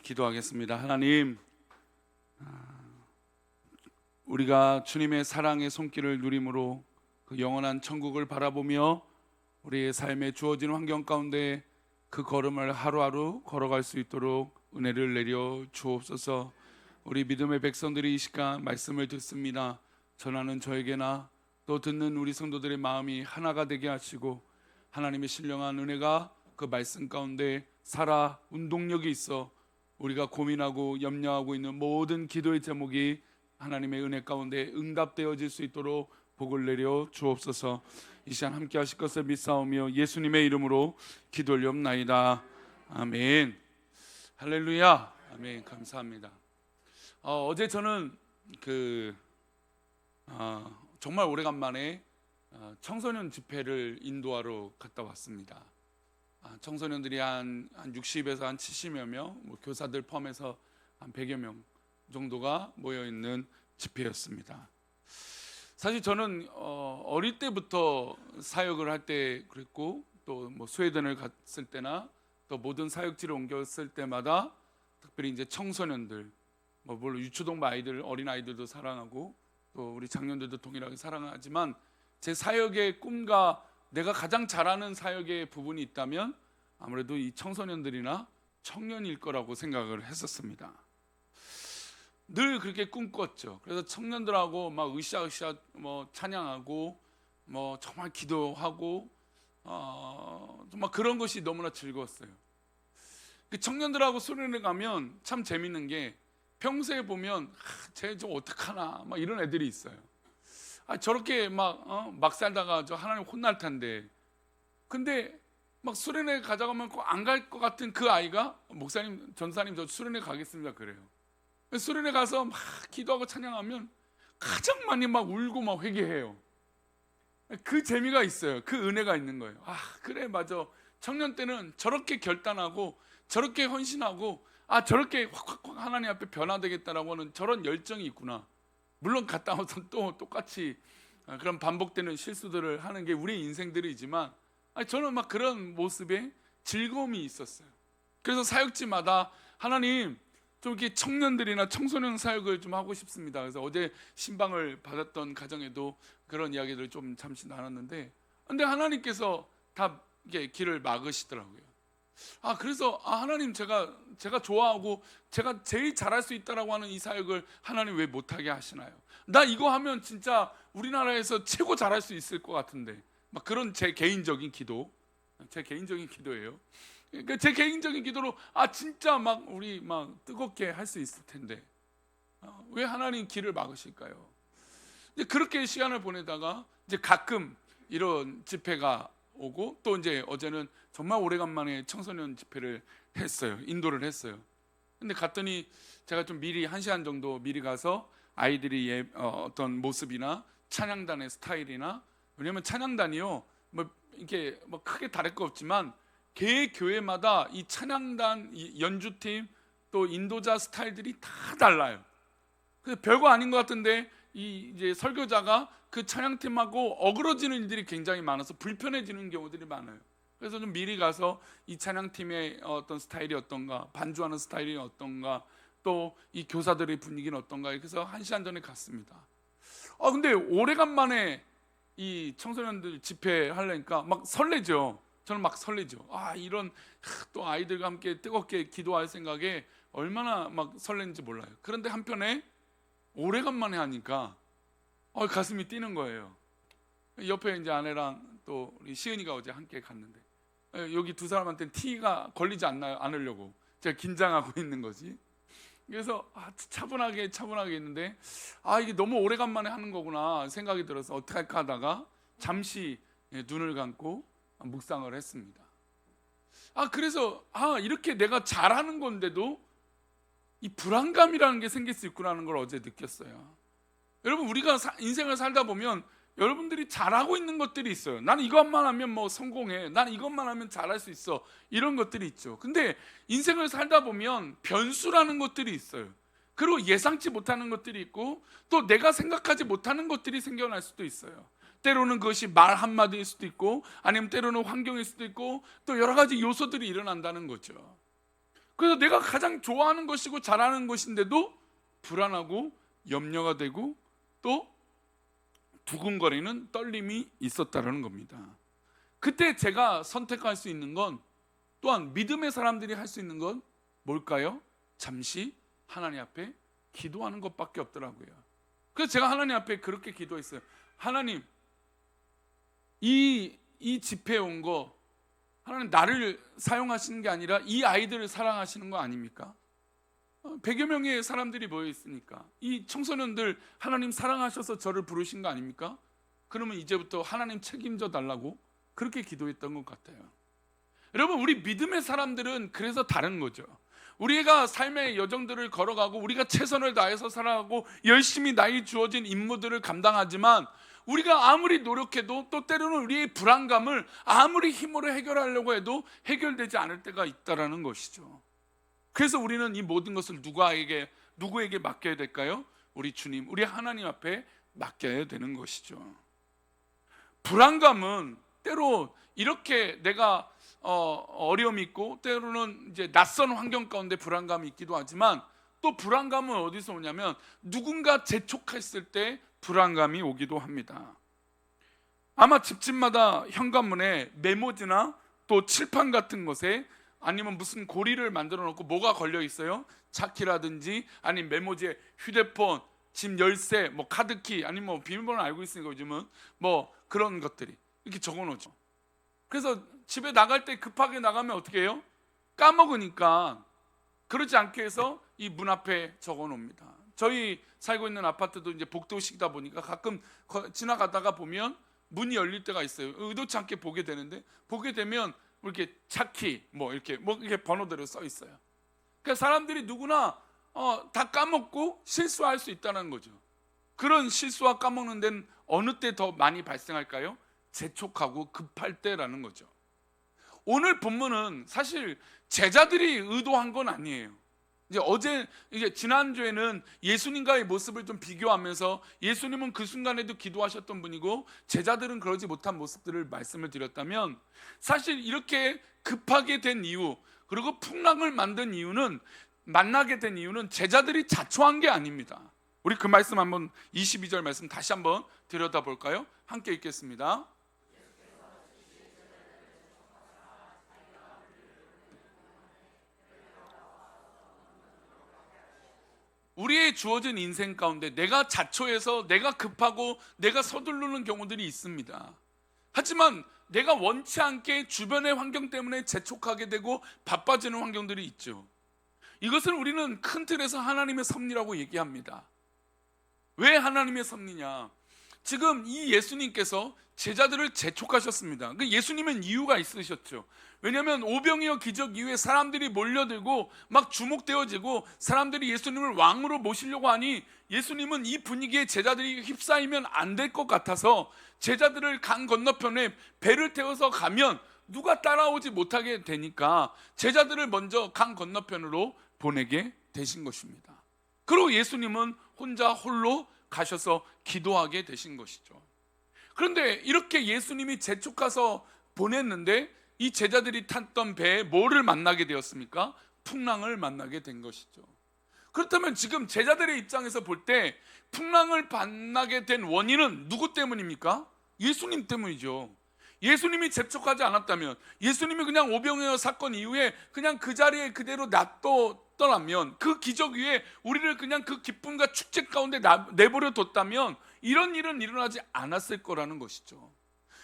기도하겠습니다. 하나님, 우리가 주님의 사랑의 손길을 누림으로 그 영원한 천국을 바라보며 우리의 삶에 주어진 환경 가운데 그 걸음을 하루하루 걸어갈 수 있도록 은혜를 내려 주옵소서. 우리 믿음의 백성들이 이 시간 말씀을 듣습니다. 전하는 저에게나 또 듣는 우리 성도들의 마음이 하나가 되게 하시고 하나님의 신령한 은혜가 그 말씀 가운데 살아 운동력이 있어 우리가 고민하고 염려하고 있는 모든 기도의 제목이 하나님의 은혜 가운데 응답되어질 수 있도록 복을 내려 주옵소서. 이 시간 함께 하실 것을 믿사오며 예수님의 이름으로 기도 올리옵나이다. 아멘. 할렐루야. 아멘. 감사합니다. 어제 저는 정말 오래간만에 청소년 집회를 인도하러 갔다 왔습니다. 청소년들이 한 60에서 한 70여 명, 교사들 포함해서 한 100여 명 정도가 모여있는 집회였습니다. 사실 저는 어릴 때부터 사역을 할 때 그랬고, 또 스웨덴을 갔을 때나 또 모든 사역지를 옮겼을 때마다 특별히 이제 청소년들, 물론 유초동 아이들, 어린 아이들도 사랑하고 또 우리 장년들도 동일하게 사랑하지만 제 사역의 꿈과 내가 가장 잘하는 사역의 부분이 있다면 아무래도 이 청소년들이나 청년일 거라고 생각을 했었습니다. 늘 그렇게 꿈꿨죠. 그래서 청년들하고 막 으쌰으쌰 찬양하고 정말 기도하고 정말 그런 것이 너무나 즐거웠어요. 그 청년들하고 수련회 가면 참 재밌는 게 평소에 보면 쟤 좀 어떡하나 막 이런 애들이 있어요. 저렇게 막 살다가 저 하나님 혼날 텐데, 근데 막 수련회 가자고 꼭 안 갈 것 같은 그 아이가 목사님, 전사님 저 수련회 가겠습니다 그래요. 수련회 가서 막 기도하고 찬양하면 가장 많이 막 울고 막 회개해요. 그 재미가 있어요. 그 은혜가 있는 거예요. 그래 맞아. 청년 때는 저렇게 결단하고 저렇게 헌신하고 저렇게 확 하나님 앞에 변화되겠다라고 하는 저런 열정이 있구나. 물론 갔다 와서 또 똑같이 그런 반복되는 실수들을 하는 게 우리 인생들이지만 저는 막 그런 모습에 즐거움이 있었어요. 그래서 사역지마다 하나님 좀 이렇게 청년들이나 청소년 사역을 좀 하고 싶습니다. 그래서 어제 신방을 받았던 가정에도 그런 이야기들을 좀 잠시 나눴는데, 근데 하나님께서 다 이게 길을 막으시더라고요. 그래서 하나님 제가 좋아하고 제가 제일 잘할 수 있다라고 하는 이 사역을 하나님 왜 못하게 하시나요? 나 이거 하면 진짜 우리나라에서 최고 잘할 수 있을 것 같은데, 막 그런 제 개인적인 기도예요. 그러니까 제 개인적인 기도로 진짜 막 우리 막 뜨겁게 할 수 있을 텐데 왜 하나님 길을 막으실까요? 이제 그렇게 시간을 보내다가 이제 가끔 이런 집회가 오고, 또 이제 어제는 정말 오래간만에 청소년 집회를 했어요. 인도를 했어요. 근데 갔더니 제가 좀 미리 1시간 정도 미리 가서 아이들이 어떤 모습이나 찬양단의 스타일이나, 왜냐면 찬양단이요 이게 크게 다를 거 없지만 개 교회마다 이 찬양단, 이 연주팀, 또 인도자 스타일들이 다 달라요. 그래서 별거 아닌 것 같은데 이제 설교자가 그 찬양팀하고 어그러지는 일들이 굉장히 많아서 불편해지는 경우들이 많아요. 그래서 좀 미리 가서 이 찬양팀의 어떤 스타일이 어떤가, 반주하는 스타일이 어떤가, 또 이 교사들의 분위기는 어떤가, 그래서 1시간 전에 갔습니다. 근데 오래간만에 이 청소년들 집회 하려니까 막 설레죠. 저는 막 설레죠. 이런 또 아이들과 함께 뜨겁게 기도할 생각에 얼마나 막 설레는지 몰라요. 그런데 한편에 오래간만에 하니까 가슴이 뛰는 거예요. 옆에 이제 아내랑 또 우리 시은이가 어제 함께 갔는데 여기 두 사람한테는 티가 걸리지 않으려고 제가 긴장하고 있는 거지. 그래서 차분하게 있는데 이게 너무 오래간만에 하는 거구나 생각이 들어서 어떡할까 하다가 잠시 눈을 감고 묵상을 했습니다. 그래서 이렇게 내가 잘하는 건데도 이 불안감이라는 게 생길 수 있구나는 걸 어제 느꼈어요. 여러분, 우리가 인생을 살다 보면 여러분들이 잘하고 있는 것들이 있어요. 난 이것만 하면 성공해, 난 이것만 하면 잘할 수 있어, 이런 것들이 있죠. 근데 인생을 살다 보면 변수라는 것들이 있어요. 그리고 예상치 못하는 것들이 있고, 또 내가 생각하지 못하는 것들이 생겨날 수도 있어요. 때로는 그것이 말 한마디일 수도 있고, 아니면 때로는 환경일 수도 있고, 또 여러 가지 요소들이 일어난다는 거죠. 그래서 내가 가장 좋아하는 것이고 잘하는 것인데도 불안하고 염려가 되고 또 두근거리는 떨림이 있었다는 겁니다. 그때 제가 선택할 수 있는 건, 또한 믿음의 사람들이 할 수 있는 건 뭘까요? 잠시 하나님 앞에 기도하는 것밖에 없더라고요. 그래서 제가 하나님 앞에 그렇게 기도했어요. 하나님, 이 집회에 온 거 하나님 나를 사용하시는 게 아니라 이 아이들을 사랑하시는 거 아닙니까? 100여 명의 사람들이 모여 있으니까 이 청소년들 하나님 사랑하셔서 저를 부르신 거 아닙니까? 그러면 이제부터 하나님 책임져 달라고 그렇게 기도했던 것 같아요. 여러분, 우리 믿음의 사람들은 그래서 다른 거죠. 우리가 삶의 여정들을 걸어가고 우리가 최선을 다해서 살아가고 열심히 나의 주어진 임무들을 감당하지만 우리가 아무리 노력해도 또 때로는 우리의 불안감을 아무리 힘으로 해결하려고 해도 해결되지 않을 때가 있다라는 것이죠. 그래서 우리는 이 모든 것을 누구에게 맡겨야 될까요? 우리 주님, 우리 하나님 앞에 맡겨야 되는 것이죠. 불안감은 때로 이렇게 내가 어려움이 있고 때로는 이제 낯선 환경 가운데 불안감이 있기도 하지만, 또 불안감은 어디서 오냐면 누군가 재촉했을 때 불안감이 오기도 합니다. 아마 집집마다 현관문에 메모지나 또 칠판 같은 것에 아니면 무슨 고리를 만들어 놓고 뭐가 걸려 있어요? 차키라든지 아니면 메모지에 휴대폰, 집 열쇠, 뭐 카드키, 아니면 뭐 비밀번호 알고 있으니까 요즘은 뭐 그런 것들이 이렇게 적어 놓죠. 그래서 집에 나갈 때 급하게 나가면 어떻게 해요? 까먹으니까 그러지 않게 해서 이 문 앞에 적어 놓습니다. 저희 살고 있는 아파트도 이제 복도식이다 보니까 가끔 지나가다가 보면 문이 열릴 때가 있어요. 의도치 않게 보게 되는데, 보게 되면 이렇게 차키 이렇게 번호대로 써 있어요. 그러니까 사람들이 누구나 다 까먹고 실수할 수 있다는 거죠. 그런 실수와 까먹는 데는 어느 때 더 많이 발생할까요? 재촉하고 급할 때라는 거죠. 오늘 본문은 사실 제자들이 의도한 건 아니에요. 이제 지난주에는 예수님과의 모습을 좀 비교하면서 예수님은 그 순간에도 기도하셨던 분이고 제자들은 그러지 못한 모습들을 말씀을 드렸다면, 사실 이렇게 급하게 된 이유, 그리고 풍랑을 만나게 된 이유는 제자들이 자초한 게 아닙니다. 우리 그 말씀 한번 22절 말씀 다시 한번 들여다볼까요? 함께 읽겠습니다. 우리의 주어진 인생 가운데 내가 자초해서 내가 급하고 내가 서두르는 경우들이 있습니다. 하지만 내가 원치 않게 주변의 환경 때문에 재촉하게 되고 바빠지는 환경들이 있죠. 이것을 우리는 큰 틀에서 하나님의 섭리라고 얘기합니다. 왜 하나님의 섭리냐? 지금 이 예수님께서 제자들을 재촉하셨습니다. 예수님은 이유가 있으셨죠. 왜냐하면 오병이어 기적 이후에 사람들이 몰려들고 막 주목되어지고 사람들이 예수님을 왕으로 모시려고 하니 예수님은 이 분위기에 제자들이 휩싸이면 안 될 것 같아서 제자들을 강 건너편에 배를 태워서 가면 누가 따라오지 못하게 되니까 제자들을 먼저 강 건너편으로 보내게 되신 것입니다. 그리고 예수님은 혼자 홀로 가셔서 기도하게 되신 것이죠. 그런데 이렇게 예수님이 재촉해서 보냈는데 이 제자들이 탔던 배에 뭐를 만나게 되었습니까? 풍랑을 만나게 된 것이죠. 그렇다면 지금 제자들의 입장에서 볼 때 풍랑을 만나게 된 원인은 누구 때문입니까? 예수님 때문이죠. 예수님이 재촉하지 않았다면, 예수님이 그냥 오병이어 사건 이후에 그냥 그 자리에 그대로 놔뒀더라면, 그 기적 위에 우리를 그냥 그 기쁨과 축제 가운데 내버려 뒀다면 이런 일은 일어나지 않았을 거라는 것이죠.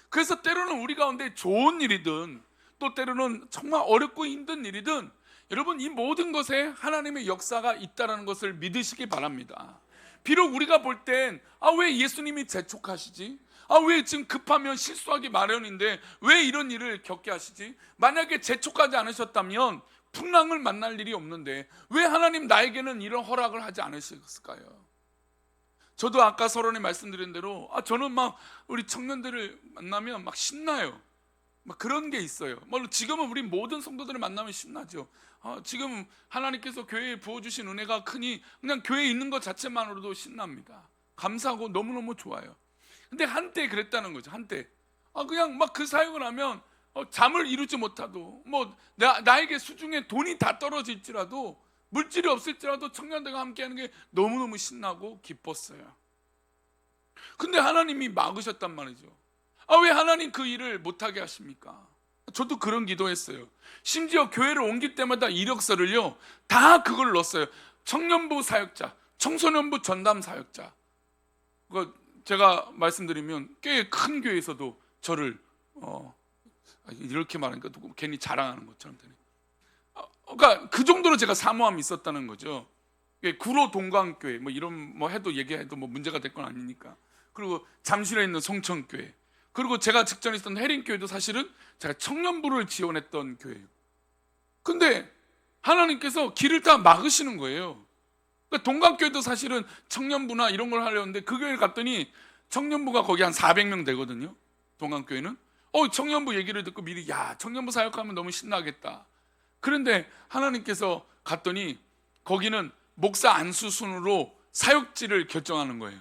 그래서 때로는 우리 가운데 좋은 일이든 또 때로는 정말 어렵고 힘든 일이든 여러분, 이 모든 것에 하나님의 역사가 있다는 것을 믿으시기 바랍니다. 비록 우리가 볼 땐 왜 예수님이 재촉하시지? 왜 지금 급하면 실수하기 마련인데 왜 이런 일을 겪게 하시지? 만약에 재촉하지 않으셨다면 풍랑을 만날 일이 없는데 왜 하나님 나에게는 이런 허락을 하지 않으셨을까요? 저도 아까 서론에 말씀드린 대로 저는 막 우리 청년들을 만나면 막 신나요. 막 그런 게 있어요. 물론 지금은 우리 모든 성도들을 만나면 신나죠. 지금 하나님께서 교회에 부어주신 은혜가 크니 그냥 교회에 있는 것 자체만으로도 신납니다. 감사하고 너무너무 좋아요. 근데 한때 그랬다는 거죠. 한때 그냥 막 그 사역을 하면 잠을 이루지 못하도 나에게 수중에 돈이 다 떨어질지라도 물질이 없을지라도 청년들과 함께하는 게 너무너무 신나고 기뻤어요. 근데 하나님이 막으셨단 말이죠. 왜 하나님 그 일을 못하게 하십니까? 저도 그런 기도했어요. 심지어 교회를 옮길 때마다 이력서를요 다 그걸 넣었어요. 청년부 사역자, 청소년부 전담 사역자. 제가 말씀드리면 꽤 큰 교회에서도 저를 이렇게 말하니까 괜히 자랑하는 것처럼 되네. 그러니까 그 정도로 제가 사모함이 있었다는 거죠. 구로 동광교회 이런 해도 얘기해도 문제가 될 건 아니니까. 그리고 잠실에 있는 송천교회, 그리고 제가 직전에 있었던 해림교회도 사실은 제가 청년부를 지원했던 교회예요. 근데 하나님께서 길을 다 막으시는 거예요. 그러니까 동광교회도 사실은 청년부나 이런 걸 하려는데 그 교회를 갔더니 청년부가 거기 한 400명 되거든요. 동광교회는 청년부 얘기를 듣고 미리 청년부 사역하면 너무 신나겠다. 그런데 하나님께서 갔더니 거기는 목사 안수 순으로 사역지를 결정하는 거예요.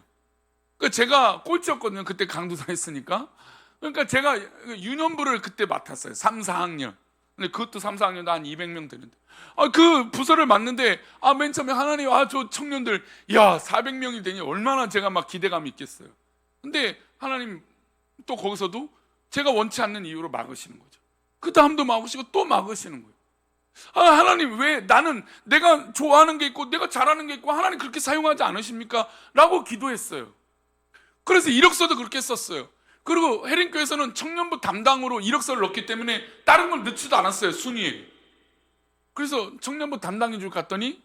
그러니까 제가 꼴찌였거든요. 그때 강도사 했으니까. 그러니까 제가 유년부를 그때 맡았어요. 3, 4학년. 근데 그것도 3, 4학년도 한 200명 되는데 그 부서를 맡는데 맨 처음에 하나님 저 청년들 400명이 되니 얼마나 제가 막 기대감이 있겠어요. 근데 하나님 또 거기서도 제가 원치 않는 이유로 막으시는 거죠. 그 다음도 막으시고 또 막으시는 거예요. 하나님 왜 나는 내가 좋아하는 게 있고 내가 잘하는 게 있고 하나님 그렇게 사용하지 않으십니까? 라고 기도했어요. 그래서 이력서도 그렇게 썼어요. 그리고 해림교회에서는 청년부 담당으로 이력서를 넣기 때문에 다른 걸 넣지도 않았어요. 순위에. 그래서 청년부 담당인 줄 갔더니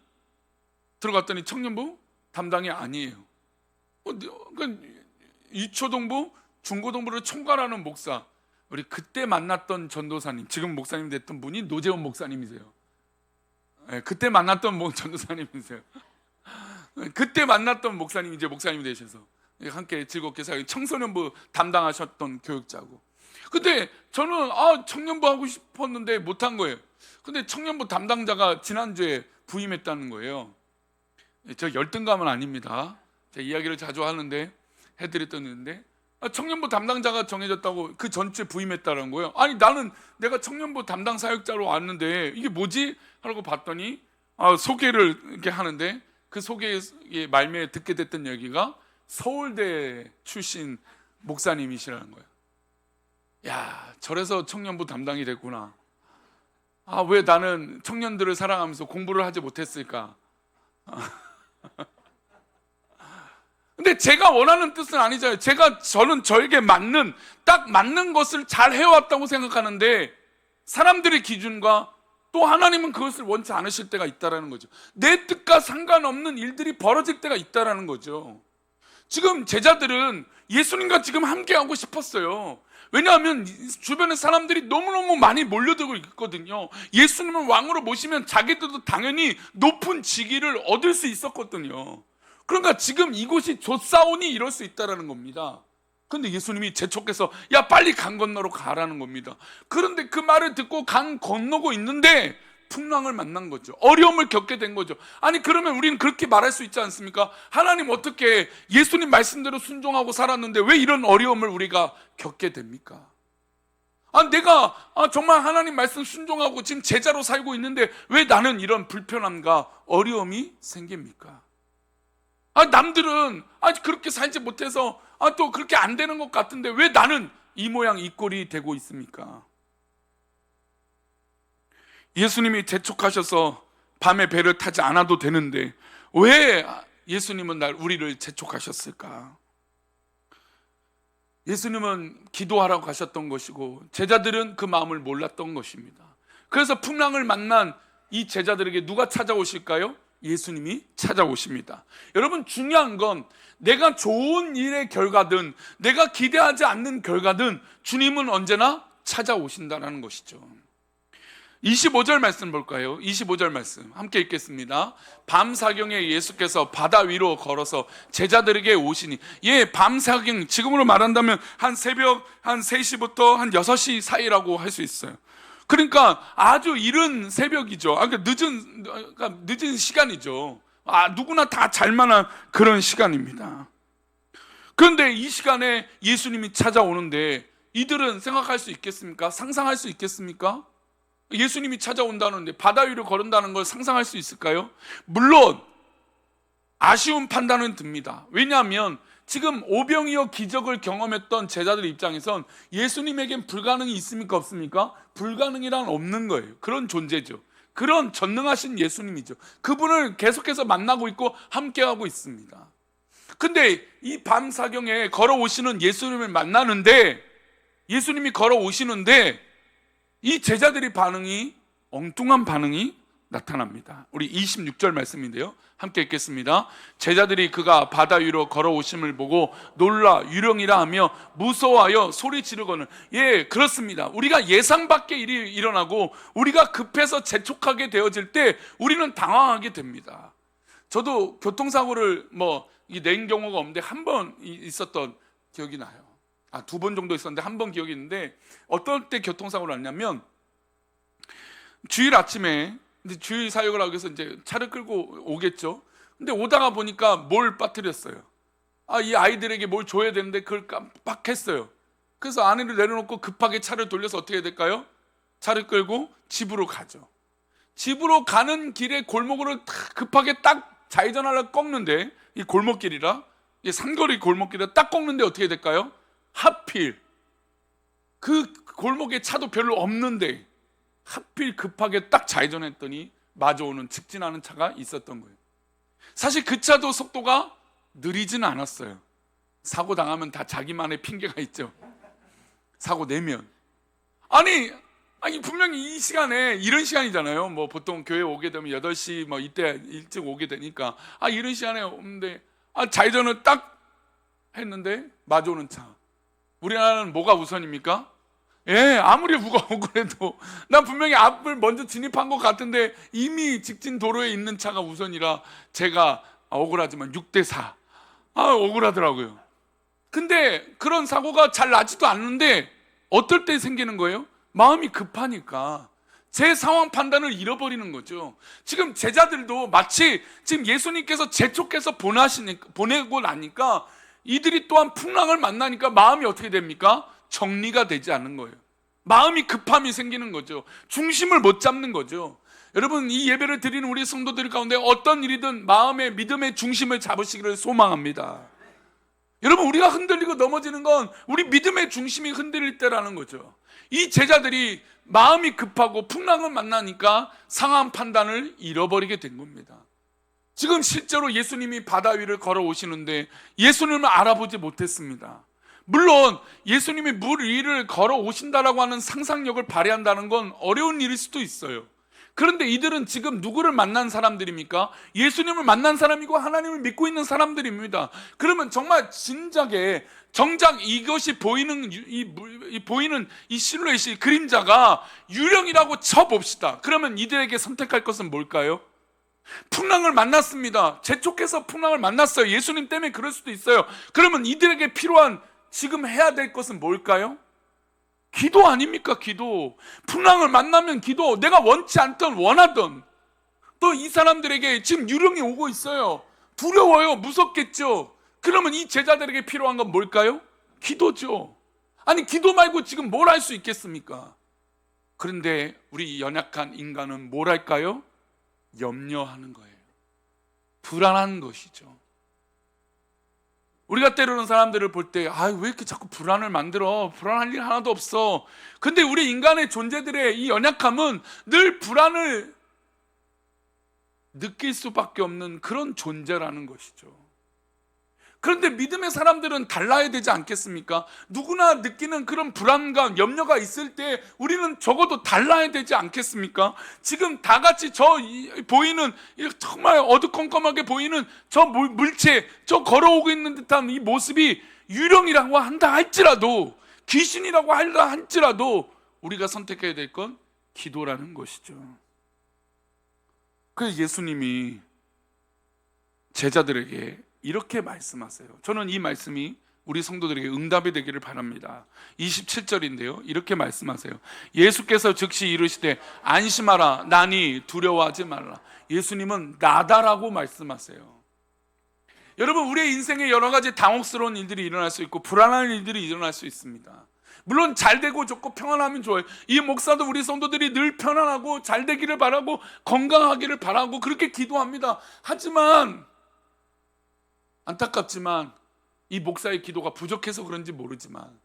들어갔더니 청년부 담당이 아니에요. 유초동부, 중고동부를 총괄하는 목사, 우리 그때 만났던 전도사님, 지금 목사님 됐던 분이 노재원 목사님이세요. 그때 만났던 전도사님이세요. 그때 만났던 목사님이 이제 목사님이 되셔서 함께 즐겁게 청소년부 담당하셨던 교육자고. 근데 저는 청년부 하고 싶었는데 못한 거예요. 근데 청년부 담당자가 지난주에 부임했다는 거예요. 저 열등감은 아닙니다. 제가 이야기를 자주 하는데 해드렸던데 청년부 담당자가 정해졌다고 그 전주에 부임했다는 거예요. 나는 내가 청년부 담당 사역자로 왔는데 이게 뭐지? 하고 봤더니 소개를 이렇게 하는데 그 소개의 말미에 듣게 됐던 얘기가 서울대 출신 목사님이시라는 거예요. 저래서 청년부 담당이 됐구나. 왜 나는 청년들을 사랑하면서 공부를 하지 못했을까? 근데 제가 원하는 뜻은 아니잖아요. 저는 저에게 딱 맞는 것을 잘 해왔다고 생각하는데 사람들의 기준과 또 하나님은 그것을 원치 않으실 때가 있다라는 거죠. 내 뜻과 상관없는 일들이 벌어질 때가 있다라는 거죠. 지금 제자들은 예수님과 지금 함께하고 싶었어요. 왜냐하면 주변에 사람들이 너무너무 많이 몰려들고 있거든요. 예수님을 왕으로 모시면 자기들도 당연히 높은 직위를 얻을 수 있었거든요. 그러니까 지금 이곳이 좁사오니 이럴 수 있다는 겁니다. 그런데 예수님이 재촉해서 빨리 강 건너로 가라는 겁니다. 그런데 그 말을 듣고 강 건너고 있는데 풍랑을 만난 거죠. 어려움을 겪게 된 거죠. 그러면 우리는 그렇게 말할 수 있지 않습니까? 하나님 어떻게 예수님 말씀대로 순종하고 살았는데 왜 이런 어려움을 우리가 겪게 됩니까? 내가 정말 하나님 말씀 순종하고 지금 제자로 살고 있는데 왜 나는 이런 불편함과 어려움이 생깁니까? 남들은 그렇게 살지 못해서 또 그렇게 안 되는 것 같은데 왜 나는 이 모양 이 꼴이 되고 있습니까? 예수님이 재촉하셔서 밤에 배를 타지 않아도 되는데 왜 예수님은 우리를 재촉하셨을까? 예수님은 기도하라고 가셨던 것이고 제자들은 그 마음을 몰랐던 것입니다. 그래서 풍랑을 만난 이 제자들에게 누가 찾아오실까요? 예수님이 찾아오십니다. 여러분, 중요한 건 내가 좋은 일의 결과든 내가 기대하지 않는 결과든 주님은 언제나 찾아오신다는 것이죠. 25절 말씀 볼까요? 25절 말씀 함께 읽겠습니다. 밤사경에 예수께서 바다 위로 걸어서 제자들에게 오시니, 밤사경, 지금으로 말한다면 한 새벽 한 3시부터 한 6시 사이라고 할 수 있어요. 그러니까 아주 이른 새벽이죠. 그러니까 늦은 시간이죠. 누구나 다 잘만한 그런 시간입니다. 그런데 이 시간에 예수님이 찾아오는데 이들은 생각할 수 있겠습니까? 상상할 수 있겠습니까? 예수님이 찾아온다는데 바다 위를 걸은다는 걸 상상할 수 있을까요? 물론 아쉬운 판단은 듭니다. 왜냐하면 지금 오병이어 기적을 경험했던 제자들 입장에선 예수님에겐 불가능이 있습니까? 없습니까? 불가능이란 없는 거예요. 그런 존재죠. 그런 전능하신 예수님이죠. 그분을 계속해서 만나고 있고 함께하고 있습니다. 근데 이 밤사경에 걸어오시는 예수님을 만나는데, 예수님이 걸어오시는데 이 제자들의 반응이, 엉뚱한 반응이 나타납니다. 우리 26절 말씀인데요, 함께 읽겠습니다. 제자들이 그가 바다 위로 걸어오심을 보고 놀라 유령이라 하며 무서워하여 소리 지르거늘. 예, 그렇습니다. 우리가 예상 밖의 일이 일어나고 우리가 급해서 재촉하게 되어질 때 우리는 당황하게 됩니다. 저도 교통사고를 낸 경우가 없는데 한 번 있었던 기억이 나요. 2번 정도 있었는데 한 번 기억이 있는데, 어떨 때 교통사고를 났냐면, 주일 아침에 주일 사역을 하기 위해서 이제 차를 끌고 오겠죠. 근데 오다가 보니까 뭘 빠뜨렸어요. 이 아이들에게 뭘 줘야 되는데 그걸 깜빡했어요. 그래서 아내를 내려놓고 급하게 차를 돌려서 어떻게 해야 될까요? 차를 끌고 집으로 가죠. 집으로 가는 길에 골목으로 급하게 딱 좌회전하려고 꺾는데, 이 골목길이라, 이 산거리 골목길이라 딱 꺾는데 어떻게 해야 될까요? 하필 그 골목에 차도 별로 없는데 하필 급하게 딱 좌회전했더니 마주오는 직진하는 차가 있었던 거예요. 사실 그 차도 속도가 느리진 않았어요. 사고 당하면 다 자기만의 핑계가 있죠. 사고 내면. 아니 분명히 이 시간에, 이런 시간이잖아요. 보통 교회 오게 되면 8시 이때 일찍 오게 되니까 이런 시간에 오는데 좌회전을 딱 했는데 마주오는 차. 우리나라는 뭐가 우선입니까? 예, 아무리 무거워 그래도 난 분명히 앞을 먼저 진입한 것 같은데 이미 직진 도로에 있는 차가 우선이라 제가 억울하지만 6대4 억울하더라고요. 근데 그런 사고가 잘 나지도 않는데 어떨 때 생기는 거예요? 마음이 급하니까 제 상황 판단을 잃어버리는 거죠. 지금 제자들도 마치 지금 예수님께서 재촉해서 보내고 나니까 이들이 또한 풍랑을 만나니까 마음이 어떻게 됩니까? 정리가 되지 않는 거예요. 마음이 급함이 생기는 거죠. 중심을 못 잡는 거죠. 여러분, 이 예배를 드리는 우리 성도들 가운데 어떤 일이든 마음의 믿음의 중심을 잡으시기를 소망합니다. 여러분, 우리가 흔들리고 넘어지는 건 우리 믿음의 중심이 흔들릴 때라는 거죠. 이 제자들이 마음이 급하고 풍랑을 만나니까 상황 판단을 잃어버리게 된 겁니다. 지금 실제로 예수님이 바다 위를 걸어오시는데 예수님을 알아보지 못했습니다. 물론 예수님이 물 위를 걸어오신다라고 하는 상상력을 발휘한다는 건 어려운 일일 수도 있어요. 그런데 이들은 지금 누구를 만난 사람들입니까? 예수님을 만난 사람이고 하나님을 믿고 있는 사람들입니다. 그러면 정말 진작에 정작 이것이 보이는 이 실루엣이, 그림자가 유령이라고 쳐봅시다. 그러면 이들에게 선택할 것은 뭘까요? 풍랑을 만났습니다. 재촉해서 풍랑을 만났어요. 예수님 때문에 그럴 수도 있어요. 그러면 이들에게 필요한, 지금 해야 될 것은 뭘까요? 기도 아닙니까? 기도. 풍랑을 만나면 기도. 내가 원치 않던 원하던. 또 이 사람들에게 지금 유령이 오고 있어요. 두려워요. 무섭겠죠. 그러면 이 제자들에게 필요한 건 뭘까요? 기도죠. 아니, 기도 말고 지금 뭘 할 수 있겠습니까? 그런데 우리 연약한 인간은 뭘 할까요? 염려하는 거예요. 불안한 것이죠. 우리가 때로는 사람들을 볼 때 왜 이렇게 자꾸 불안을 만들어? 불안할 일 하나도 없어. 근데 우리 인간의 존재들의 이 연약함은 늘 불안을 느낄 수밖에 없는 그런 존재라는 것이죠. 그런데 믿음의 사람들은 달라야 되지 않겠습니까? 누구나 느끼는 그런 불안감, 염려가 있을 때 우리는 적어도 달라야 되지 않겠습니까? 지금 다 같이 보이는, 정말 어두컴컴하게 보이는 저 물체, 저 걸어오고 있는 듯한 이 모습이 유령이라고 한다 할지라도, 귀신이라고 한다 할지라도 우리가 선택해야 될 건 기도라는 것이죠. 그래서 예수님이 제자들에게 이렇게 말씀하세요. 저는 이 말씀이 우리 성도들에게 응답이 되기를 바랍니다. 27절인데요, 이렇게 말씀하세요. 예수께서 즉시 이르시되 안심하라, 나니 두려워하지 말라. 예수님은 나다라고 말씀하세요. 여러분, 우리의 인생에 여러 가지 당혹스러운 일들이 일어날 수 있고 불안한 일들이 일어날 수 있습니다. 물론 잘 되고 좋고 평안하면 좋아요. 이 목사도 우리 성도들이 늘 편안하고 잘 되기를 바라고 건강하기를 바라고 그렇게 기도합니다. 하지만 안타깝지만 이 목사의 기도가 부족해서 그런지 모르지만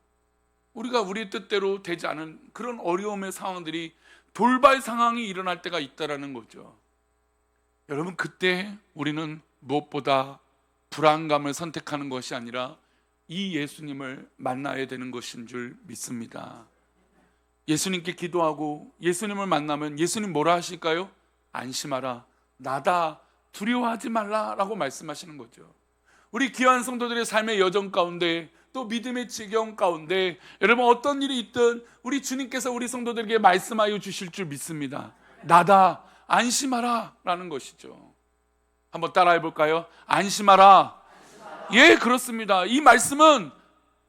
우리가 우리 뜻대로 되지 않은 그런 어려움의 상황들이 돌발 상황이 일어날 때가 있다라는 거죠. 여러분, 그때 우리는 무엇보다 불안감을 선택하는 것이 아니라 이 예수님을 만나야 되는 것인 줄 믿습니다. 예수님께 기도하고 예수님을 만나면 예수님 뭐라 하실까요? 안심하라, 나다, 두려워하지 말라라고 말씀하시는 거죠. 우리 귀한 성도들의 삶의 여정 가운데 또 믿음의 지경 가운데 여러분 어떤 일이 있든 우리 주님께서 우리 성도들에게 말씀하여 주실 줄 믿습니다. 나다, 안심하라 라는 것이죠. 한번 따라해 볼까요? 안심하라. 예, 그렇습니다. 이 말씀은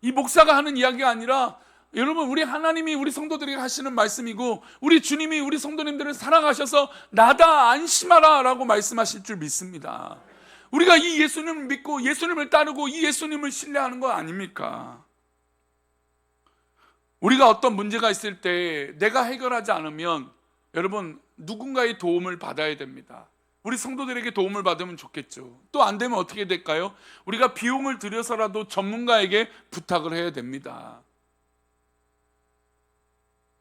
이 목사가 하는 이야기가 아니라 여러분 우리 하나님이 우리 성도들에게 하시는 말씀이고 우리 주님이 우리 성도님들을 사랑하셔서 나다, 안심하라 라고 말씀하실 줄 믿습니다. 우리가 이 예수님을 믿고 예수님을 따르고 이 예수님을 신뢰하는 거 아닙니까? 우리가 어떤 문제가 있을 때 내가 해결하지 않으면 여러분 누군가의 도움을 받아야 됩니다. 우리 성도들에게 도움을 받으면 좋겠죠. 또 안 되면 어떻게 될까요? 우리가 비용을 들여서라도 전문가에게 부탁을 해야 됩니다.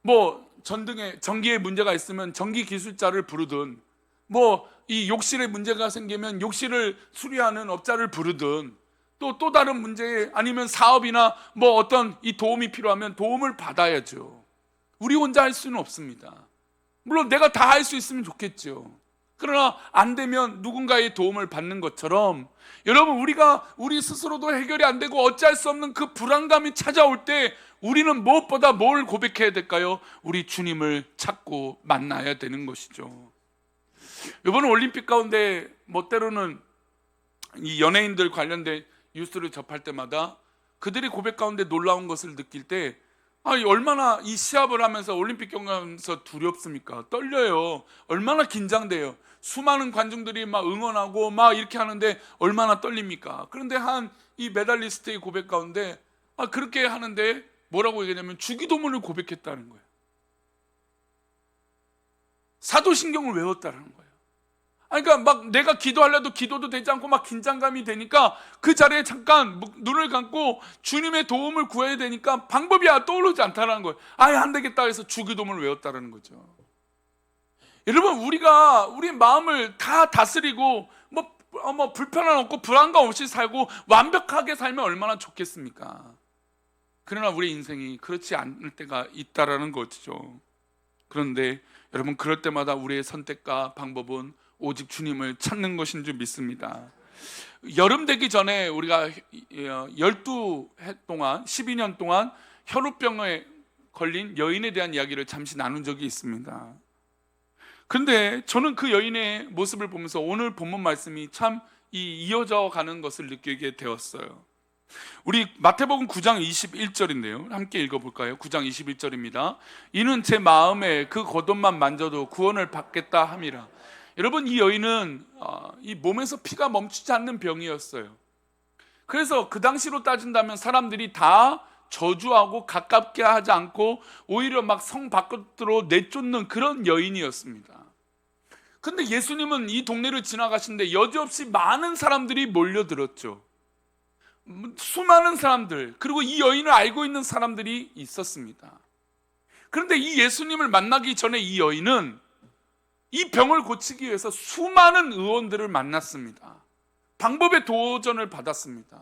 뭐 전등에 전기에 문제가 있으면 전기 기술자를 부르든 뭐 이 욕실에 문제가 생기면 욕실을 수리하는 업자를 부르든 또 다른 문제 아니면 사업이나 뭐 어떤 이 도움이 필요하면 도움을 받아야죠. 우리 혼자 할 수는 없습니다. 물론 내가 다 할 수 있으면 좋겠죠. 그러나 안 되면 누군가의 도움을 받는 것처럼 여러분 우리가 우리 스스로도 해결이 안 되고 어찌할 수 없는 그 불안감이 찾아올 때 우리는 무엇보다 뭘 고백해야 될까요? 우리 주님을 찾고 만나야 되는 것이죠. 이번 올림픽 가운데 뭐 때로는 이 연예인들 관련된 뉴스를 접할 때마다 그들의 고백 가운데 놀라운 것을 느낄 때 얼마나 이 시합을 하면서 올림픽 경기하면서 두렵습니까? 떨려요. 얼마나 긴장돼요. 수많은 관중들이 막 응원하고 막 이렇게 하는데 얼마나 떨립니까? 그런데 한 이 메달리스트의 고백 가운데 그렇게 하는데 뭐라고 얘기하냐면 주기도문을 고백했다는 거예요. 사도신경을 외웠다는 거예요. 그러니까 막 내가 기도하려도 기도도 되지 않고 막 긴장감이 되니까 그 자리에 잠깐 눈을 감고 주님의 도움을 구해야 되니까 방법이 떠오르지 않다는 거예요. 안 되겠다 해서 주기도문을 외웠다는 거죠. 여러분 우리가 우리 마음을 다 다스리고 뭐 불편함 없고 불안감 없이 살고 완벽하게 살면 얼마나 좋겠습니까? 그러나 우리 인생이 그렇지 않을 때가 있다라는 거죠. 그런데 여러분 그럴 때마다 우리의 선택과 방법은 오직 주님을 찾는 것인 줄 믿습니다. 여름 되기 전에 우리가 12해 동안 12년 동안 혈우병에 걸린 여인에 대한 이야기를 잠시 나눈 적이 있습니다. 그런데 저는 그 여인의 모습을 보면서 오늘 본문 말씀이 참 이어져 가는 것을 느끼게 되었어요. 우리 마태복음 9장 21절인데요. 함께 읽어볼까요? 9장 21절입니다. 이는 제 마음에 그 겉옷만 만져도 구원을 받겠다 함이라. 여러분 이 여인은 이 몸에서 피가 멈추지 않는 병이었어요. 그래서 그 당시로 따진다면 사람들이 다 저주하고 가깝게 하지 않고 오히려 막 성 밖으로 내쫓는 그런 여인이었습니다. 근데 예수님은 이 동네를 지나가시는데 여지없이 많은 사람들이 몰려들었죠. 수많은 사람들, 그리고 이 여인을 알고 있는 사람들이 있었습니다. 그런데 이 예수님을 만나기 전에 이 여인은 이 병을 고치기 위해서 수많은 의원들을 만났습니다. 방법의 도전을 받았습니다.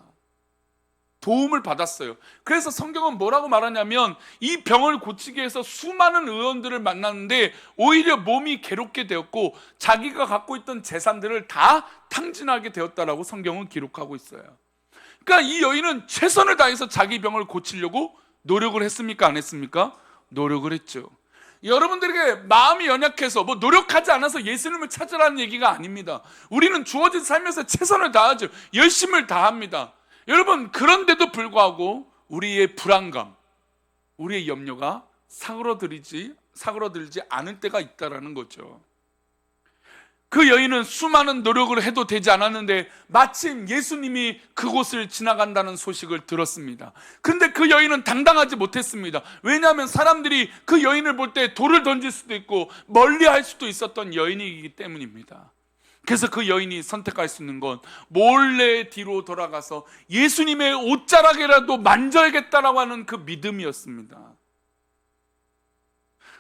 도움을 받았어요. 그래서 성경은 뭐라고 말하냐면 이 병을 고치기 위해서 수많은 의원들을 만났는데 오히려 몸이 괴롭게 되었고 자기가 갖고 있던 재산들을 다 탕진하게 되었다라고 성경은 기록하고 있어요. 그러니까 이 여인은 최선을 다해서 자기 병을 고치려고 노력을 했습니까? 안 했습니까? 노력을 했죠. 여러분들에게 마음이 연약해서 노력하지 않아서 예수님을 찾으라는 얘기가 아닙니다. 우리는 주어진 삶에서 최선을 다하죠. 열심을 다합니다. 여러분 그런데도 불구하고 우리의 불안감, 우리의 염려가 사그러들지 않을 때가 있다라는 거죠. 그 여인은 수많은 노력을 해도 되지 않았는데 마침 예수님이 그곳을 지나간다는 소식을 들었습니다. 그런데 그 여인은 당당하지 못했습니다. 왜냐하면 사람들이 그 여인을 볼 때 돌을 던질 수도 있고 멀리 할 수도 있었던 여인이기 때문입니다. 그래서 그 여인이 선택할 수 있는 건 몰래 뒤로 돌아가서 예수님의 옷자락이라도 만져야겠다라고 하는 그 믿음이었습니다.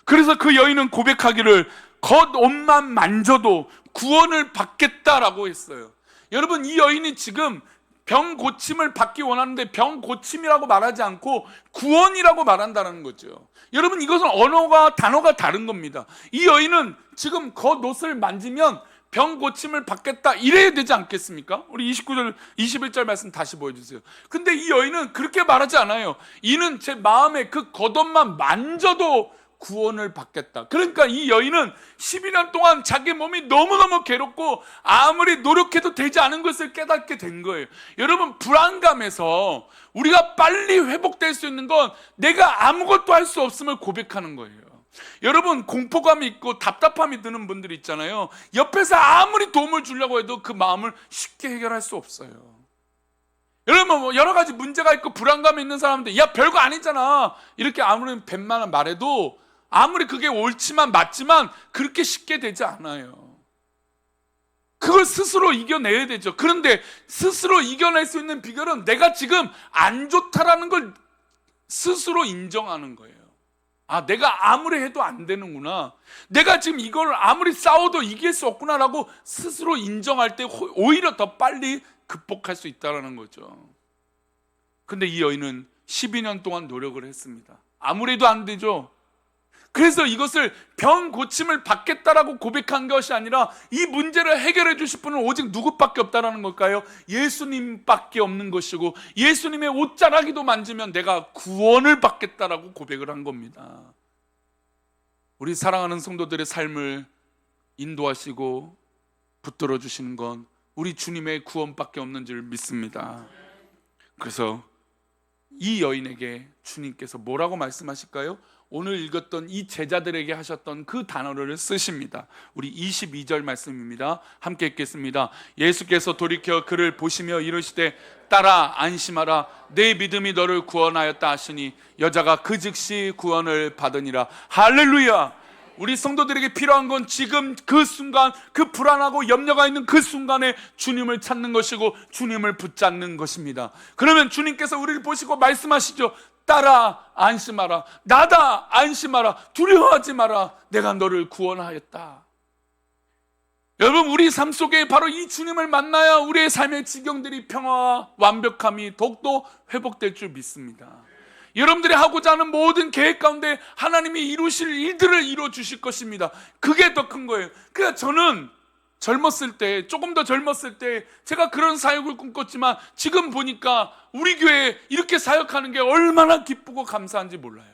그래서 그 여인은 고백하기를 겉옷만 만져도 구원을 받겠다라고 했어요. 여러분, 이 여인이 지금 병 고침을 받기 원하는데 병 고침이라고 말하지 않고 구원이라고 말한다는 거죠. 여러분, 이것은 언어가 단어가 다른 겁니다. 이 여인은 지금 겉옷을 만지면 병 고침을 받겠다 이래야 되지 않겠습니까? 우리 29절 21절 말씀 다시 보여주세요. 근데 이 여인은 그렇게 말하지 않아요. 이는 제 마음에 그 겉옷만 만져도 구원을 받겠다. 그러니까 이 여인은 12년 동안 자기 몸이 너무너무 괴롭고 아무리 노력해도 되지 않은 것을 깨닫게 된 거예요. 여러분, 불안감에서 우리가 빨리 회복될 수 있는 건 내가 아무것도 할 수 없음을 고백하는 거예요. 여러분, 공포감이 있고 답답함이 드는 분들 있잖아요. 옆에서 아무리 도움을 주려고 해도 그 마음을 쉽게 해결할 수 없어요. 여러분, 뭐 여러 가지 문제가 있고 불안감이 있는 사람들, 야 별거 아니잖아 이렇게 아무리 뱀만 말해도 아무리 그게 옳지만 맞지만 그렇게 쉽게 되지 않아요. 그걸 스스로 이겨내야 되죠. 그런데 스스로 이겨낼 수 있는 비결은 내가 지금 안 좋다라는 걸 스스로 인정하는 거예요. 아, 내가 아무리 해도 안 되는구나, 내가 지금 이걸 아무리 싸워도 이길 수 없구나라고 스스로 인정할 때 오히려 더 빨리 극복할 수 있다는 거죠. 근데 이 여인은 12년 동안 노력을 했습니다. 아무래도 안 되죠. 그래서 이것을 병 고침을 받겠다라고 고백한 것이 아니라 이 문제를 해결해 주실 분은 오직 누구밖에 없다라는 걸까요? 예수님밖에 없는 것이고, 예수님의 옷자락이도 만지면 내가 구원을 받겠다라고 고백을 한 겁니다. 우리 사랑하는 성도들의 삶을 인도하시고 붙들어 주시는 건 우리 주님의 구원밖에 없는 줄 믿습니다. 그래서 이 여인에게 주님께서 뭐라고 말씀하실까요? 오늘 읽었던 이 제자들에게 하셨던 그 단어를 쓰십니다. 우리 22절 말씀입니다. 함께 읽겠습니다. 예수께서 돌이켜 그를 보시며 이르시되 딸아 안심하라, 내 믿음이 너를 구원하였다 하시니 여자가 그 즉시 구원을 받으니라. 할렐루야. 우리 성도들에게 필요한 건 지금 그 순간, 그 불안하고 염려가 있는 그 순간에 주님을 찾는 것이고 주님을 붙잡는 것입니다. 그러면 주님께서 우리를 보시고 말씀하시죠. 딸아 안심하라, 나다 안심하라, 두려워하지 마라, 내가 너를 구원하였다. 여러분, 우리 삶 속에 바로 이 주님을 만나야 우리의 삶의 지경들이 평화와 완벽함이 더욱더 회복될 줄 믿습니다. 여러분들이 하고자 하는 모든 계획 가운데 하나님이 이루실 일들을 이루어 주실 것입니다. 그게 더 큰 거예요. 그러니까 저는 젊었을 때, 조금 더 젊었을 때 제가 그런 사역을 꿈꿨지만 지금 보니까 우리 교회에 이렇게 사역하는 게 얼마나 기쁘고 감사한지 몰라요.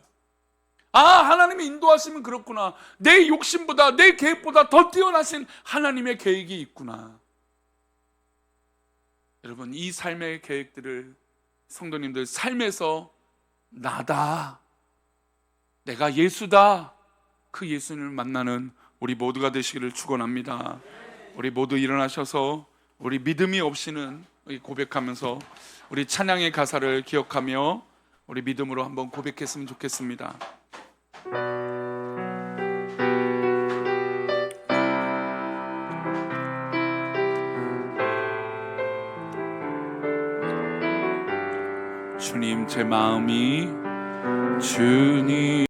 아, 하나님이 인도하시면 그렇구나. 내 욕심보다, 내 계획보다 더 뛰어나신 하나님의 계획이 있구나. 여러분, 이 삶의 계획들을 성도님들 삶에서 나다, 내가 예수다, 그 예수님을 만나는 우리 모두가 되시기를 축원합니다. 우리 모두 일어나셔서 우리 믿음이 없이는 고백하면서 우리 찬양의 가사를 기억하며 우리 믿음으로 한번 고백했으면 좋겠습니다. 주님, 제 마음이 주님